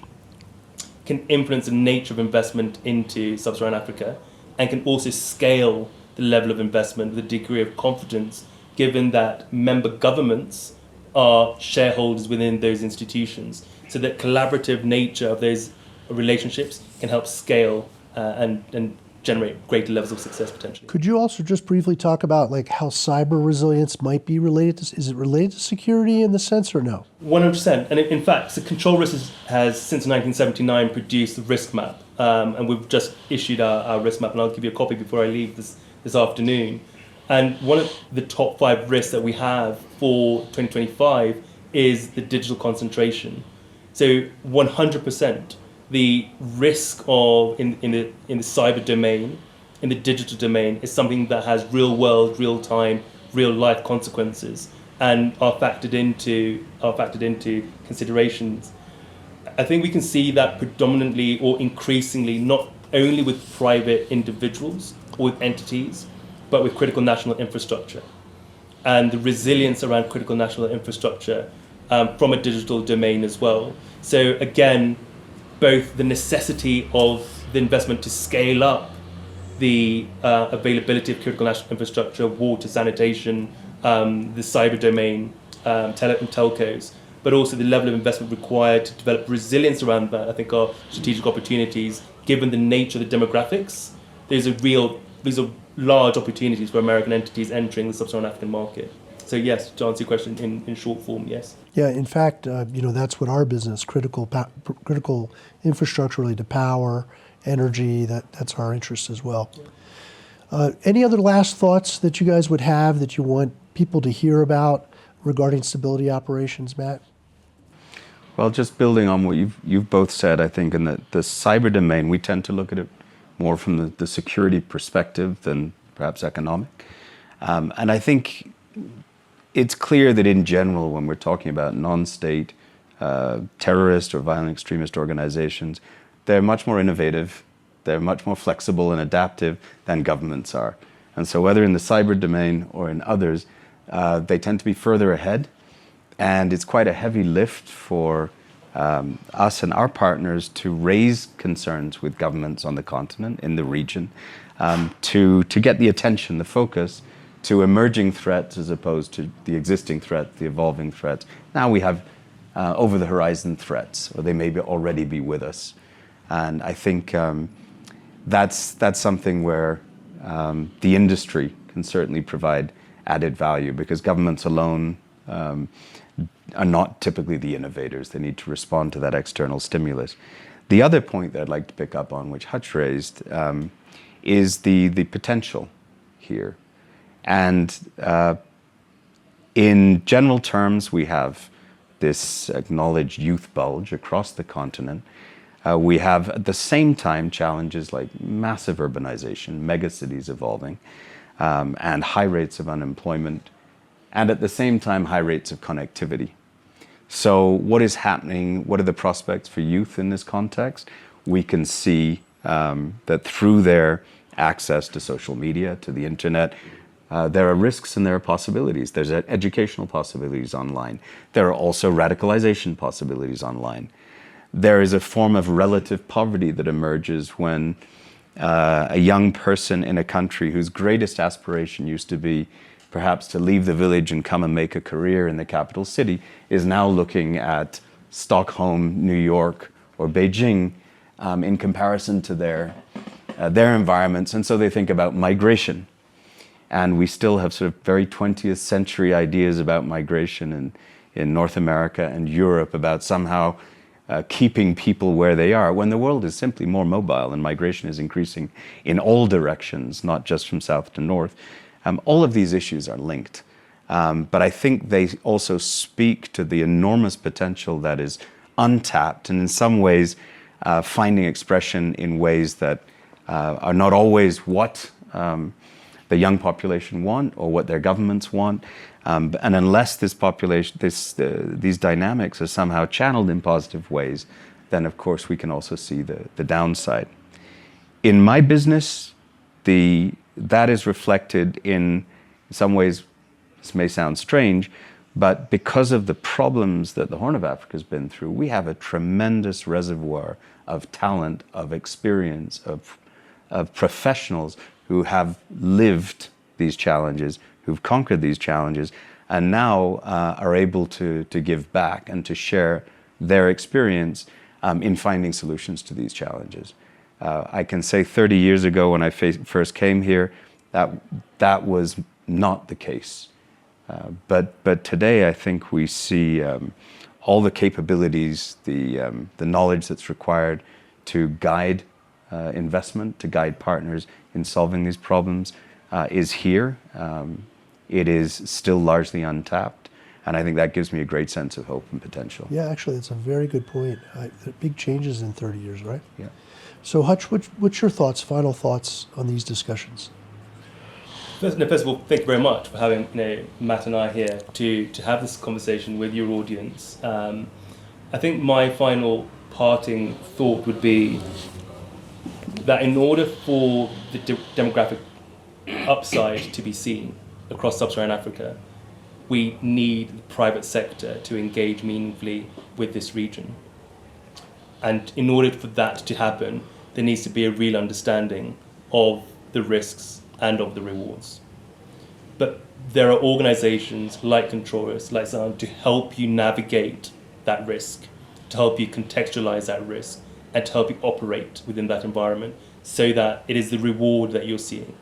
can influence the nature of investment into Sub-Saharan Africa, and can also scale the level of investment with a degree of confidence, given that member governments are shareholders within those institutions. So that collaborative nature of those relationships can help scale and generate greater levels of success potentially. Could you also just briefly talk about how cyber resilience might be related to, is it related to security in the sense or no? 100%. And in fact, the Control Risk has since 1979 produced the risk map. And we've just issued our risk map, and I'll give you a copy before I leave this afternoon. And one of the top 5 risks that we have for 2025 is the digital concentration. So 100%. The risk of in the cyber domain, in the digital domain, is something that has real world, real time, real life consequences, and are factored into considerations. I think we can see that predominantly or increasingly, not only with private individuals or with entities, but with critical national infrastructure, and the resilience around critical national infrastructure from a digital domain as well. So again, both the necessity of the investment to scale up the availability of critical national infrastructure, water, sanitation, the cyber domain, telcos, but also the level of investment required to develop resilience around that, I think are strategic opportunities. Given the nature of the demographics, these are large opportunities for American entities entering the Sub-Saharan African market. So yes, to answer your question in short form, yes. Yeah, in fact, that's what our business, critical infrastructure related to power, energy, that's our interest as well. Any other last thoughts that you guys would have that you want people to hear about regarding stability operations, Matt? Well, just building on what you've both said, I think in the cyber domain, we tend to look at it more from the security perspective than perhaps economic. And I think it's clear that in general, when we're talking about non-state terrorist or violent extremist organizations, they're much more innovative, they're much more flexible and adaptive than governments are. And so whether in the cyber domain or in others, they tend to be further ahead. And it's quite a heavy lift for us and our partners to raise concerns with governments on the continent, in the region, to get the attention, the focus to emerging threats as opposed to the existing threat, the evolving threats. Now we have over-the-horizon threats, or they may already be with us. And I think that's something where the industry can certainly provide added value, because governments alone are not typically the innovators. They need to respond to that external stimulus. The other point that I'd like to pick up on, which Hutch raised, is the potential here. And in general terms, we have this acknowledged youth bulge across the continent. We have at the same time challenges like massive urbanization, megacities evolving, and high rates of unemployment, and at the same time high rates of connectivity. So what is happening? What are the prospects for youth in this context? We can see that through their access to social media, to the internet, there are risks and there are possibilities. There's educational possibilities online. There are also radicalization possibilities online. There is a form of relative poverty that emerges when a young person in a country whose greatest aspiration used to be perhaps to leave the village and come and make a career in the capital city is now looking at Stockholm, New York, or Beijing in comparison to their environments. And so they think about migration. And we still have sort of very 20th century ideas about migration in North America and Europe, about somehow keeping people where they are, when the world is simply more mobile and migration is increasing in all directions, not just from south to north. All of these issues are linked. But I think they also speak to the enormous potential that is untapped, and in some ways finding expression in ways that are not always what the young population want or what their governments want. And unless this population, these dynamics are somehow channeled in positive ways, then of course we can also see the downside. In my business, that is reflected in some ways. This may sound strange, but because of the problems that the Horn of Africa has been through, we have a tremendous reservoir of talent, of experience, of professionals who have lived these challenges, who've conquered these challenges, and now are able to give back and to share their experience in finding solutions to these challenges. I can say 30 years ago when I first came here, that was not the case. But today I think we see all the capabilities, the knowledge that's required to guide investment, to guide partners in solving these problems is here. It is still largely untapped, and I think that gives me a great sense of hope and potential. Yeah, actually, that's a very good point. Big changes in 30 years, right? Yeah. So Hutch, what's your thoughts, final thoughts on these discussions? First of all, thank you very much for having Matt and I here to have this conversation with your audience. I think my final parting thought would be that in order for the demographic upside to be seen across Sub-Saharan Africa, we need the private sector to engage meaningfully with this region. And in order for that to happen, there needs to be a real understanding of the risks and of the rewards. But there are organizations like Control Risk, like Zan, to help you navigate that risk, to help you contextualize that risk, and to help you operate within that environment so that it is the reward that you're seeing.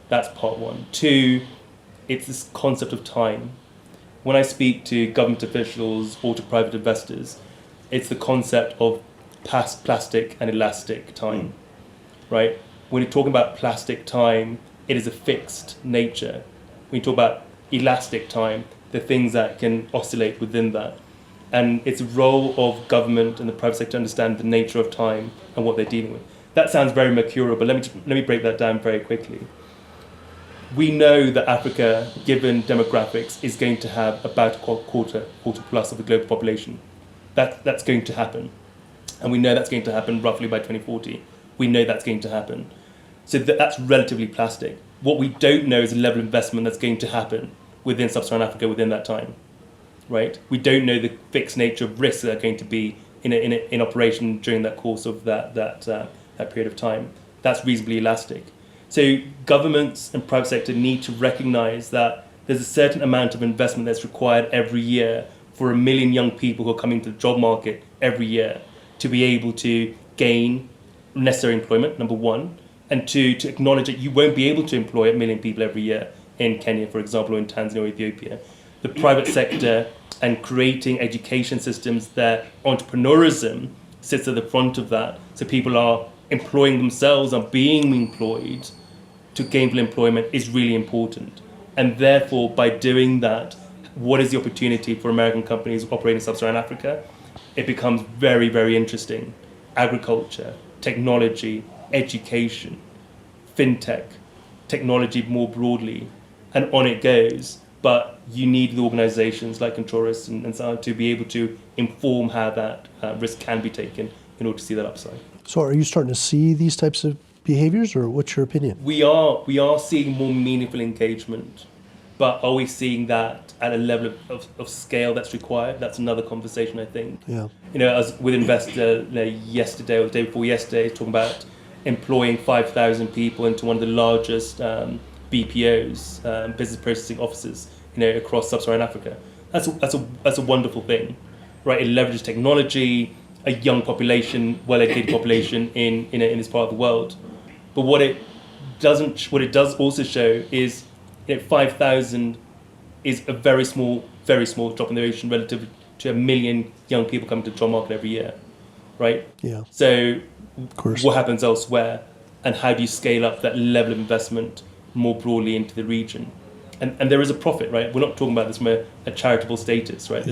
That's part one. Two, it's this concept of time. When I speak to government officials or to private investors, it's the concept of plastic and elastic time, right? When you're talking about plastic time, it is a fixed nature. When you talk about elastic time, the things that can oscillate within that. And it's a role of government and the private sector to understand the nature of time and what they're dealing with. That sounds very mercurial, but let me break that down very quickly. We know that Africa, given demographics, is going to have about a quarter plus of the global population. That's going to happen. And we know that's going to happen roughly by 2040. We know that's going to happen. So that's relatively plastic. What we don't know is the level of investment that's going to happen within Sub-Saharan Africa within that time, right? We don't know the fixed nature of risks that are going to be in operation during that course of that period of time. That's reasonably elastic. So governments and private sector need to recognize that there's a certain amount of investment that's required every year for 1 million young people who are coming to the job market every year to be able to gain necessary employment, number one, and two, to acknowledge that you won't be able to employ 1 million people every year in Kenya, for example, or in Tanzania or Ethiopia. The private sector and creating education systems that entrepreneurism sits at the front of that, so people are employing themselves, are being employed to gainful employment, is really important. And therefore, by doing that, what is the opportunity for American companies operating in Sub-Saharan Africa? It becomes very, very interesting. Agriculture, technology, education, fintech, technology more broadly, and on it goes. But you need the organizations like Control Risks and so on to be able to inform how that risk can be taken in order to see that upside. So are you starting to see these types of behaviors, or what's your opinion? We are seeing more meaningful engagement, but are we seeing that at a level of scale that's required? That's another conversation, I think. Yeah. I was with an investor yesterday or the day before yesterday talking about employing 5,000 people into one of the largest BPOs, business processing offices, across Sub-Saharan Africa. That's a wonderful thing, right? It leverages technology, a young population, well-educated population in this part of the world. But what it does also show is 5,000 is a very small drop in the ocean relative to 1 million young people coming to the job market every year, right? Yeah. So Of course. what happens elsewhere, and how do you scale up that level of investment more broadly into the region? And there is a profit, right? We're not talking about this from a charitable status, right?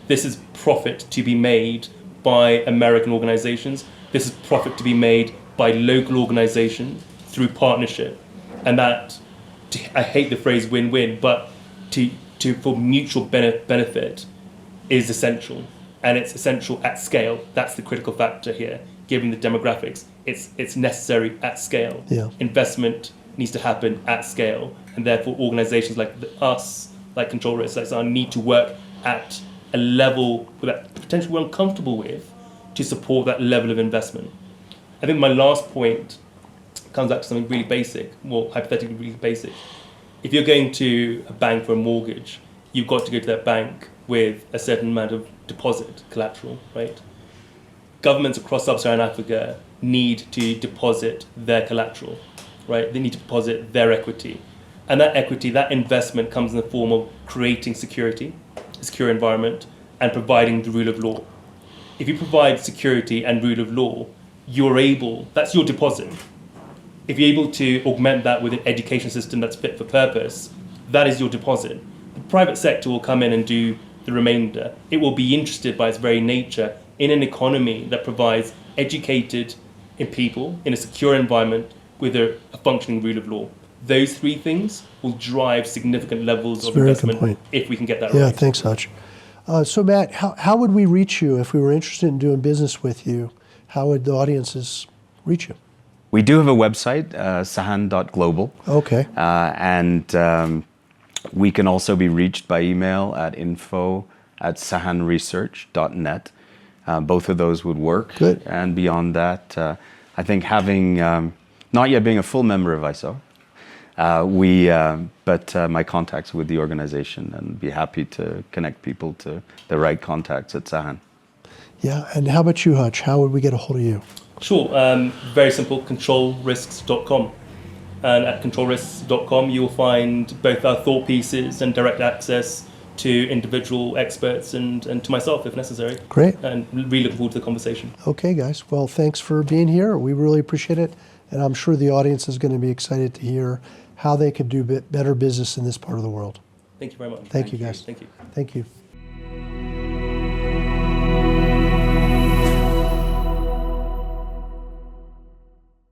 This is profit to be made by American organizations. This is profit to be made by local organizations through partnership. And that, I hate the phrase win-win, but for mutual benefit is essential. And it's essential at scale. That's the critical factor here, given the demographics. It's necessary at scale. Yeah. Investment needs to happen at scale, and therefore organizations like us, like Control Risks, like ours, need to work at a level that potentially we're uncomfortable with to support that level of investment. I think my last point comes back to something really basic, more hypothetically really basic. If you're going to a bank for a mortgage, you've got to go to that bank with a certain amount of deposit collateral, right? Governments across Sub-Saharan Africa need to deposit their collateral, right? They need to deposit their equity. And that equity, that investment comes in the form of creating security, a secure environment, and providing the rule of law. If you provide security and rule of law, that's your deposit. If you're able to augment that with an education system that's fit for purpose, that is your deposit. The private sector will come in and do the remainder. It will be interested by its very nature in an economy that provides educated people in a secure environment with a functioning rule of law. Those three things will drive significant levels of investment if we can get that right. Yeah, thanks, Hutch. So Matt, how would we reach you if we were interested in doing business with you? How would the audiences reach you? We do have a website, sahan.global. Okay. And we can also be reached by email at info@sahanresearch.net. Both of those would work. Good. And beyond that, I think having, not yet being a full member of ISO, but my contacts with the organization, and be happy to connect people to the right contacts at Sahan. Yeah, and how about you, Hutch? How would we get a hold of you? Sure, very simple, controlrisks.com. And at controlrisks.com, you will find both our thought pieces and direct access to individual experts and to myself if necessary. Great. And really looking forward to the conversation. Okay, guys. Well, thanks for being here. We really appreciate it. And I'm sure the audience is going to be excited to hear how they can do better business in this part of the world. Thank you very much. Thank you, guys. Thank you. Thank you.